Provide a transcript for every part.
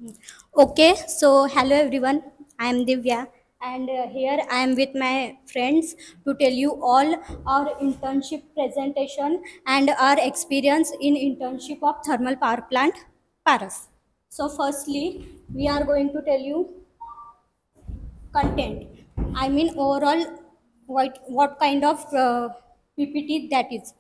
Okay, so hello everyone. I am Divya, and here I am with my friends to tell you all our internship presentation and our experience in internship of thermal power plant Paras. So, firstly, we are going to tell you content. I mean, overall, what kind of PPT that is.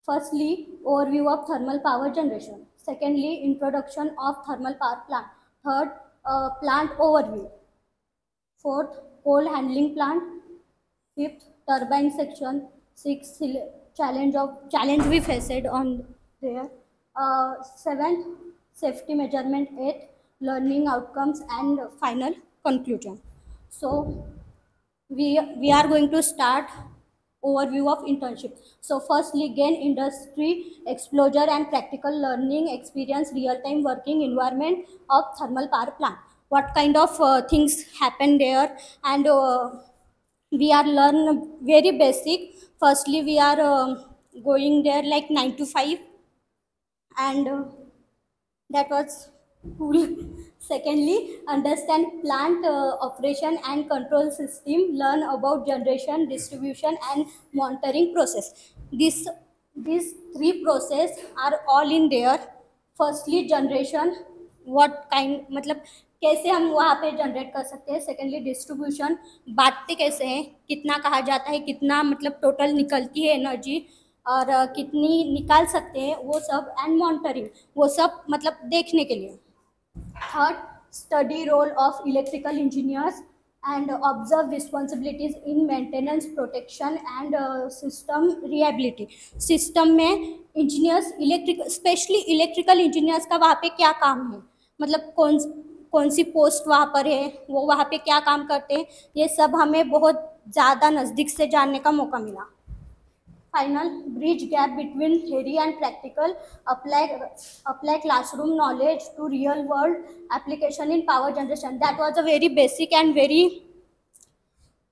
Firstly, overview of thermal power generation. Secondly, introduction of thermal power plant. Third, plant overview. Fourth, coal handling plant. Fifth, turbine section. Sixth, challenge we faced on there. Seventh, safety measurement. Eighth, learning outcomes, and final conclusion. So we are going to start overview of internship. So firstly, gain industry exposure and practical learning experience, real time working environment of thermal power plant, what kind of things happen there. And we are learn very basic. Firstly, we are going there like 9 to 5, and that was cool. Secondly, understand plant operation and control system, learn about generation, distribution, and monitoring process. this these three process are all in there. Firstly, generation, what kind, मतलब कैसे हम वहाँ पे generate कर सकते हैं. Secondly, distribution, बांटते कैसे हैं, कितना कहा जाता है, कितना मतलब टोटल निकलती है एनर्जी, और कितनी निकाल सकते हैं वो सब. एंड मॉनिटरिंग, वो सब मतलब देखने के लिए. Third, study role of electrical engineers and observe responsibilities in maintenance, protection and system reliability. System में इंजीनियर्स, स्पेशली इलेक्ट्रिकल इंजीनियर्स का वहाँ पे क्या काम है, मतलब कौन सी पोस्ट वहाँ पर है, वो वहाँ पे क्या काम करते हैं, ये सब हमें बहुत ज़्यादा नज़दीक से जानने का मौका मिला. Final, bridge gap between theory and practical, apply classroom knowledge to real world application in power generation. That was a very basic and very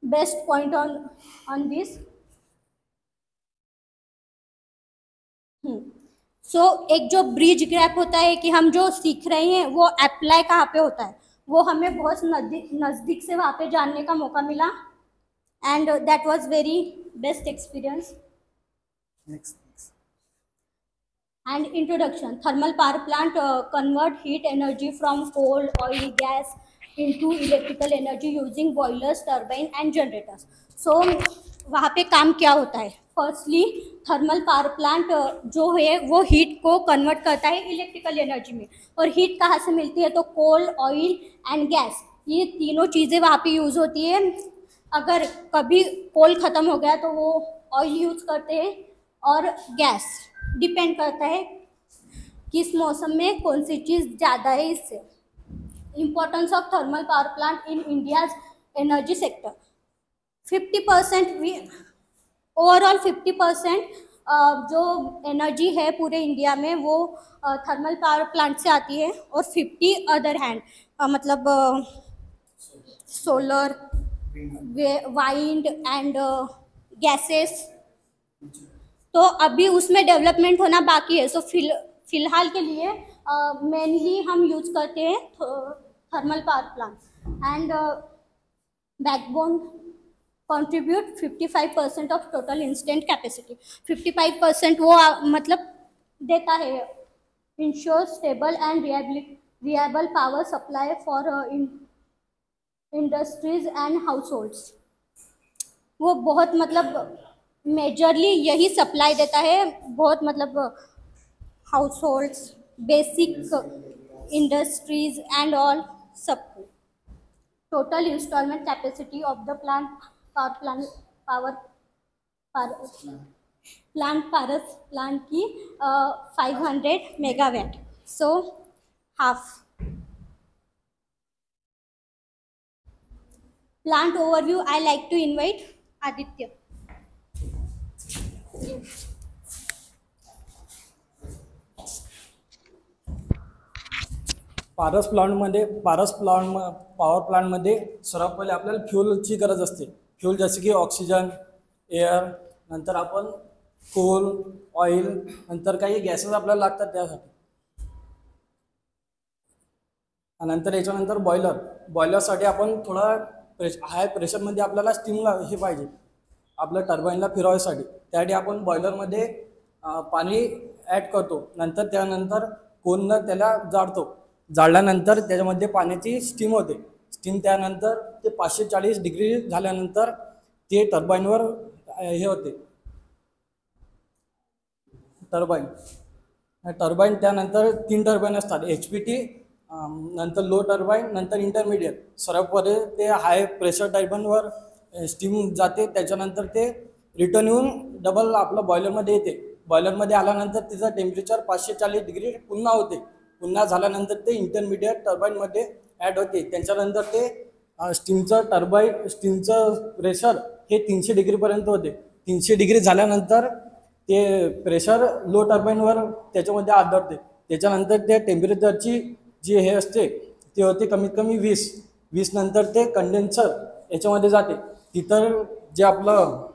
best point on this. सो एक जो ब्रिज गैप होता है कि हम जो सीख रहे हैं वो अप्लाई कहाँ पे होता है, वो हमें बहुत नज़दीक से वहाँ पे जानने का मौका मिला. And that was very best experience. Next. And introduction, thermal power plant convert heat energy from coal, oil, gas into electrical energy using boilers, turbine and generators. So वहाँ पे काम क्या होता है. फर्स्टली, थर्मल पावर प्लांट जो है वो heat को कन्वर्ट करता है इलेक्ट्रिकल एनर्जी में. और हीट कहाँ से मिलती है, तो कोल, ऑयल एंड गैस, ये तीनों चीज़ें वहाँ पे यूज़ होती है. अगर कभी कोल ख़त्म हो गया तो वो ऑयल यूज़ करते हैं, और गैस डिपेंड करता है किस मौसम में कौन सी चीज़ ज़्यादा है. इससे importance of thermal power plant in India's energy sector. 50% overall 50% जो एनर्जी है पूरे इंडिया में वो थर्मल पावर प्लांट से आती है, और 50 अदर हैंड मतलब सोलर, वाइंड एंड गैसेस. तो अभी उसमें डेवलपमेंट होना बाकी है. सो फिलहाल के लिए मेनली हम यूज करते हैं thermal power plant. And backbone contribute 55% of total instant capacity. 55% वो मतलब देता है, ensure stable and reliable power supply for industries and house holds. वो बहुत मतलब मेजरली यही सप्लाई देता है, बहुत मतलब households, basic industries and all सबको. Total installment capacity of the power plant की 500 मेगावाट. So half. Plant overview, I like to invite Aditya. Paras power प्लांटमध्ये सर्वात पहिले आपल्याला फ्यूलची गरज असते. फ्यूल जसे की ऑक्सिजन, एअर, नंतर आपण कोल, ऑइल, नंतर काही गॅसेस आपल्याला लागतात त्यासाठी. नंतर याच्यानंतर बॉयलरसाठी आपण थोडा हाय प्रेशरमध्ये आपल्याला स्टीमला हे पाहिजे आपलं टर्बाईनला फिरवायसाठी. त्यासाठी आपण बॉयलरमध्ये पाणी ॲड करतो. त्यानंतर कोननं त्याला जाळल्यानंतर त्याच्यामध्ये पाण्याची स्टीम होते. त्यानंतर ते 540 डिग्री झाल्यानंतर ते टर्बाईनवर हे होते टर्बाईन. त्यानंतर 3 टर्बाईन असतात, HPT, नंतर लो टर्बाईन, नंतर इंटरमिडिएट. सर्वपणे ते हाय प्रेशर टर्बाईनवर स्टीम जाते. त्याच्यानंतर ते रिटर्न येऊन डबल आपलं बॉयलरमध्ये येते. बॉयलरमध्ये आल्यानंतर तिचं टेम्परेचर 540 डिग्री पुन्हा होते. पुन्हा झाल्यानंतर ते इंटरमिडिएट टर्बाईनमध्ये ॲड होते. त्याच्यानंतर ते स्टीमचं प्रेशर हे 300 डिग्रीपर्यंत होते. 300 डिग्री झाल्यानंतर ते प्रेशर लो टर्बाईनवर त्याच्यामध्ये आदळते. त्याच्यानंतर त्या टेम्परेचरची जी हे असते ते होते कमीत कमी 20 नंतर ते कंडेन्सर याच्यामध्ये जाते. तिथं जे आपलं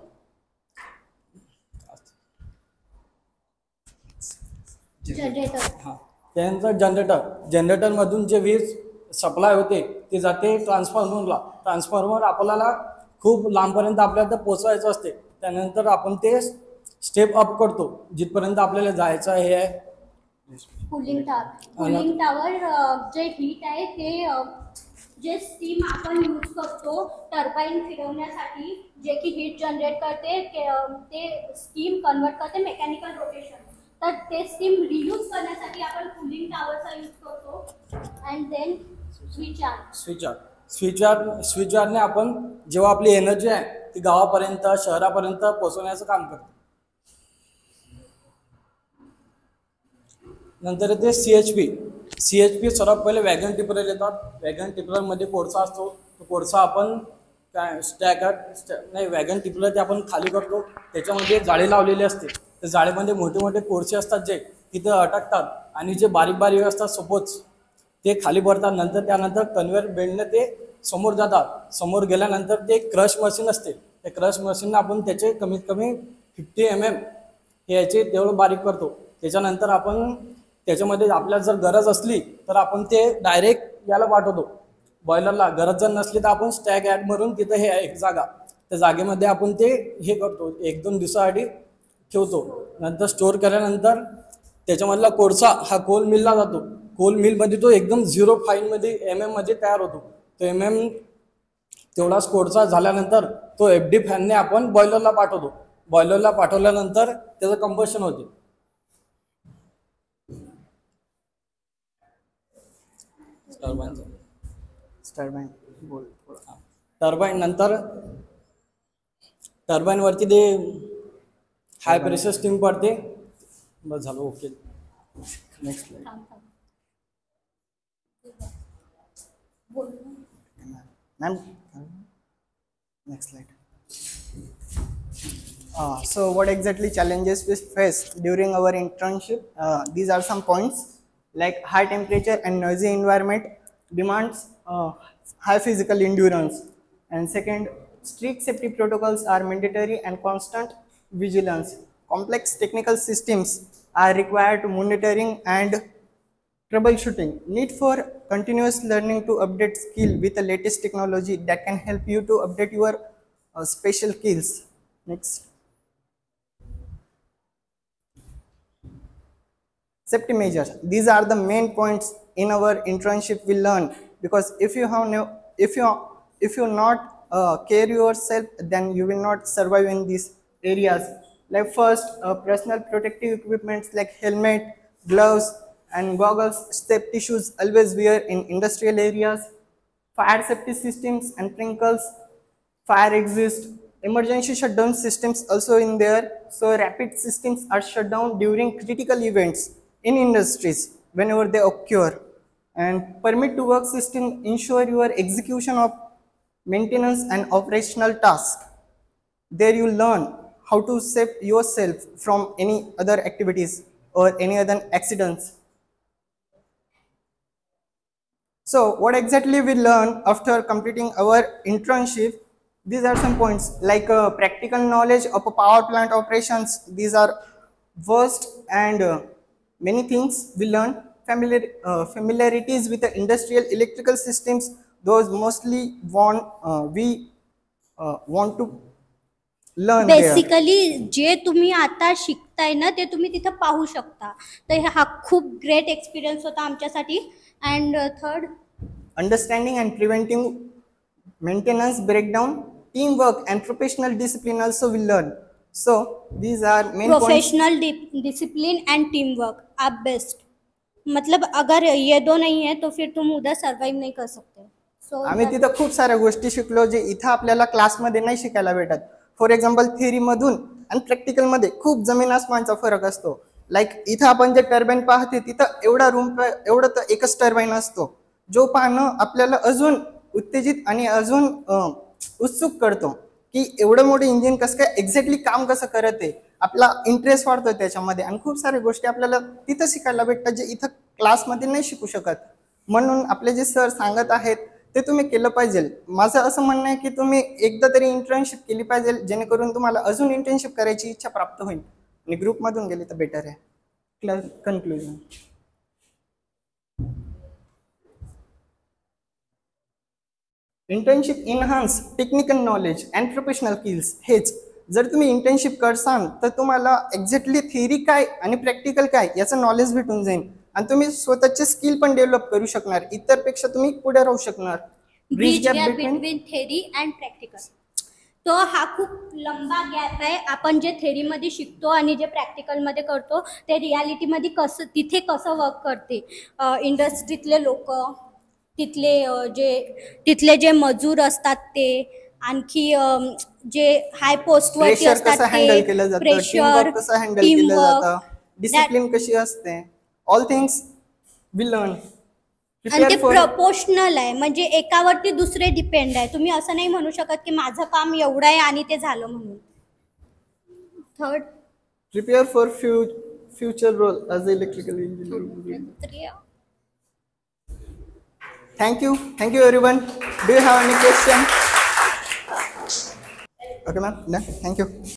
त्यानंतर जनरेटरमधून जे वीज सप्लाय होते ते जाते ट्रान्सफॉर्मर आपल्याला खूप लांबपर्यंत आपल्याला पोचवायचं असते. त्यानंतर आपण ते स्टेप अप करतो जिथपर्यंत आपल्याला जायचं आहे. कूलिंग टॉवर जे हीट आहे ते जे स्टीम आपण यूज करतो टर्बाईन फिरवण्यासाठी, जे की हीट जनरेट करते, ते स्टीम कन्वर्ट करते मेकॅनिकल रोटेशन. तर ते स्टीम रियूज करण्यासाठी आपण कूलिंग टॉवरचा यूज करतो. अँड देन स्विचयार्डने आपण जेव्हा आपली एनर्जी आहे ती गावापर्यंत शहरापर्यंत पोहोचवण्याचं काम करतो. नंतर येते CHP सर्वात पहिले वॅगन टिपलर येतात. वॅगन टिपलरमध्ये कोळसा असतो. तो कोळसा आपण वॅगन टिपलर ते आपण खाली करतो. त्याच्यामध्ये जाळी लावलेली असते. त्या जाळीमध्ये मोठे मोठे कोळसे असतात जे तिथं अटकतात आणि जे बारीक बारीक असतात सपोज ते खाली पडतात. त्यानंतर कन्व्हेअर बेल्टने ते समोर जातात. समोर गेल्यानंतर ते क्रश मशीन असते. त्या क्रश मशीनला आपण त्याचे कमीत कमी 50 mm हे याचे तेवढं बारीक करतो. त्याच्यानंतर आपण त्याच्यामध्ये आपल्याला जर गरज असली तर आपण ते डायरेक्ट याला पाठवतो बॉयलरला. गरज जर नसली तर आपण स्टॅक ॲड मारून तिथं हे एक जागा त्या जागेमध्ये आपण ते हे करतो 1-2 दिवसासाठी ठेवतो. नंतर स्टोअर केल्यानंतर त्याच्यामधला कोळसा हा कोल मिलला जातो. कोल मिलमध्ये तो एकदम 0 फाईनमध्ये MM तयार होतो. तो MM तेवढाच कोळसा झाल्यानंतर तो FD फॅनने आपण बॉयलरला पाठवतो. बॉयलरला पाठवल्यानंतर त्याचं कंबशन होते. टर्बाईन नंतर टर्बाईनवरती ते हाय प्रेशर स्टीम पडते. बस झालं. Okay. Next ma'am, next slide. So what exactly challenges we face during our internship? These are some points, like high temperature and noisy environment demands high physical endurance, and second, strict safety protocols are mandatory and constant vigilance. Complex technical systems are required to monitoring and troubleshooting. Need for continuous learning to update skill with the latest technology that can help you to update your special skills. Next. Safety measures. These are the main points in our internship we learn, because if you not care yourself, then you will not survive in these areas. Like first, personal protective equipments like helmet, gloves, and goggles. Safety shoes always wear in industrial areas. Fire safety systems and sprinkles, fire exist. Emergency shutdown systems also in there. So rapid systems are shut down during critical events in industries whenever they occur. And permit to work system ensure your execution of maintenance and operational tasks. There you learn how to save yourself from any other activities or any other accidents. So what exactly we learn after completing our internship? These are some points, like practical knowledge of power plant operations. These are vast and many things we learn. familiarities with the industrial electrical systems. Those mostly we want to learn there. Basically जे तुम्ही आता शिकताय ना ते तुम्ही तिथं पाहू शकता. तर हा खूप ग्रेट एक्सपिरियन्स होता आमच्यासाठी. And third, Understanding and preventing maintenance breakdown, teamwork and professional discipline also will learn. So these are main points. Professional discipline and team work आप बेस्ट. मतलब अगर ये दो नहीं है तो फिर तुम उधर सर्वाइव नहीं कर सकते. सो आम्ही तिथं खूप साऱ्या गोष्टी शिकलो जे इथं आपल्याला क्लासमध्ये नाही शिकायला भेटत. फॉर एक्झाम्पल थेअरी मधून आणि प्रॅक्टिकल मध्ये खूप जमीन आसमानचा फरक असतो. लाईक इथं आपण जे टर्बाईन पाहते तिथं एवढं तर एकच टर्बाईन असतो, जो पाहणं आपल्याला अजून उत्तेजित आणि अजून उत्सुक करतो की एवढं मोठं इंजिन कसं काय एक्झॅक्टली काम कसं करत आहे. आपला इंटरेस्ट वाढतो त्याच्यामध्ये आणि खूप साऱ्या गोष्टी आपल्याला तिथं शिकायला भेटतात जे इथं क्लासमध्ये नाही शिकू शकत. म्हणून आपले जे सर सांगत आहेत ते तुम्ही केलं पाहिजे. माझं असं म्हणणं आहे की तुम्ही एकदा तरी इंटर्नशिप केली पाहिजे, जेणेकरून तुम्हाला अजून इंटर्नशिप करायची इच्छा प्राप्त होईल आणि ग्रुपमधून गेली तर बेटर आहे. Conclusion, internship enhance technical knowledge and professional skills. हेच जर तुम्ही इंटर्नशिप करसाल तर तुम्हाला एक्झॅक्टली थिअरी काय आणि प्रॅक्टिकल काय याचं नॉलेज भेटून जाईल आणि तुम्ही स्वतःचे स्किल पण डेव्हलप करू शकणार. इतरपेक्षा तुम्ही पुढे राहू शकणार. Bridge gap between theory and practical. तो हा खूप लंबा गॅप आहे. आपण जे थेरीमध्ये शिकतो आणि जे प्रॅक्टिकलमध्ये करतो ते रियालिटीमध्ये तिथे कसं वर्क करते. इंडस्ट्रीतले लोक, तिथले जे मजूर असतात ते, आणखी जे हाय पोस्टवरती असतात ते, प्रेशर, टीमवर्क, डिसिप्लिन कशी असते, ऑल थिंग्स विल लर्न. आणि ते प्रपोर्शनल आहे, म्हणजे एकावरती दुसरे डिपेंड आहे. तुम्ही असं नाही म्हणू शकत की माझं काम एवढं आहे आणि ते झालं म्हणून. Third, prepare for future role as electrical engineer. Thank you everyone. Do you have any question? Okay ma'am, thank you.